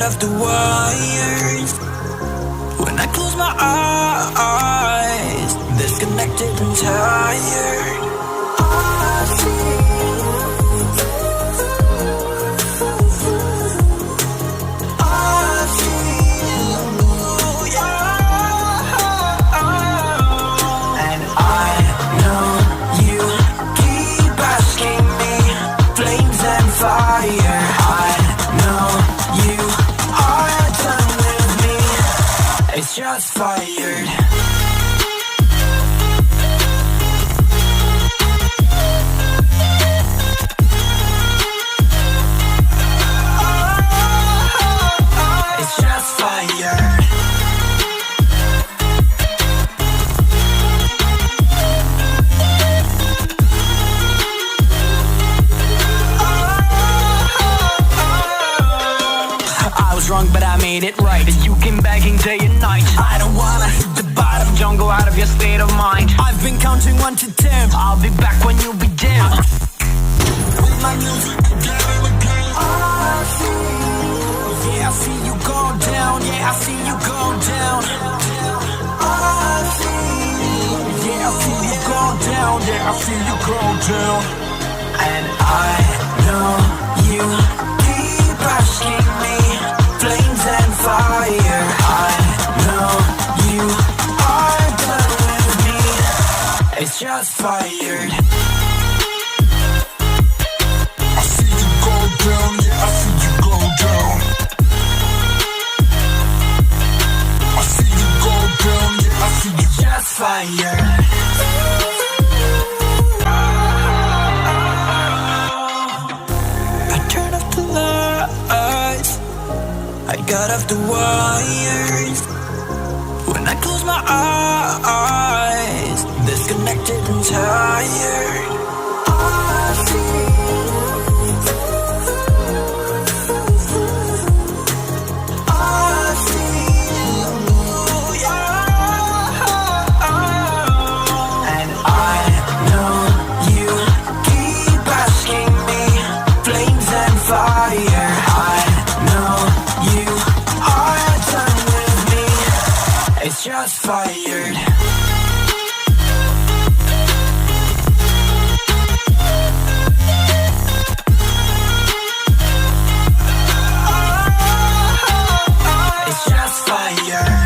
got off the wires. When I close my eyes, disconnected and tired. I feel, yeah. And I know you keep asking me, flames and fire. I know you are done with me. It's just fired. It's just fired. I was wrong, but I made it right. You came begging day and night. I don't wanna hit the bottom. Don't go out of your state of mind. I've been counting 1 to 10. I'll be back when you be dim. With my music again and again. I feel, yeah, I see you go down. Yeah, I see you go down. I feel, yeah, I see you go down. Yeah, I see you go down. And I know you keep asking me, flames and fire. I know you are done with me. It's just fired. I see you go down, yeah, I see you go down. I see you go down, yeah, I see you. Just fired. I turn off the lights. I got off the wires. When I close my eyes, disconnected and tired. I feel, yeah. And I know you keep asking me, flames and fire. I know you are done with me. It's just fired. It's just fired.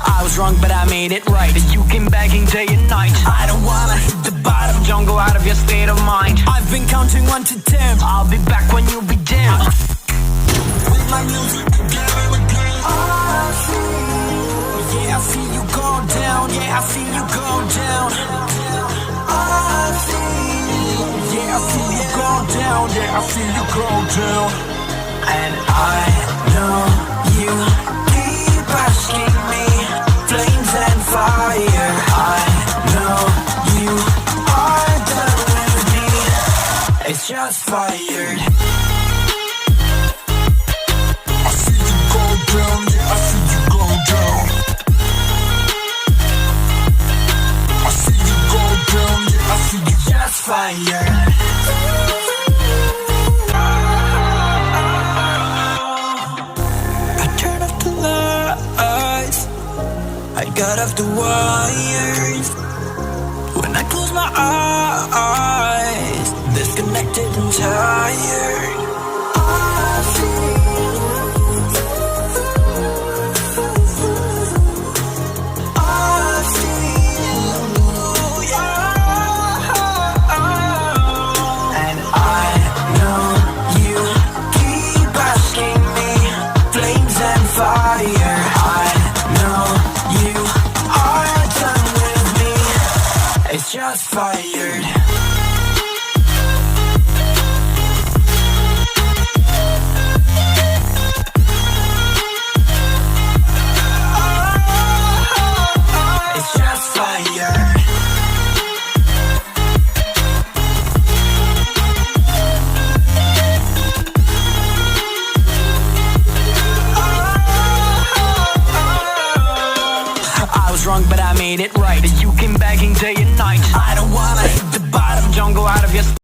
I was wrong, but I made it right. You came begging day and night. I don't wanna hit the bottom. Don't go out of your state of mind. I've been counting 1 to 10. I'll be back when you be dim. With my music again and again. I feel, yeah, I see you go down. Yeah, I see you go down. I feel, yeah, I see you go down. Yeah, I see you go down. And I know you keep asking me, flames and fire. I know you are done with me. It's just fired. I see you go down, yeah, I see you go down. I see you go down, yeah, I see you. Just fired. I turn off the lights. I got off the wires. When I close my eyes, disconnected and tired. I feel, yeah. And I know you keep asking me, flames and fire. I know you are done with me. It's just fired. It's just fired. made it right. You came begging day and night. I don't wanna hit the bottom, don't go out of your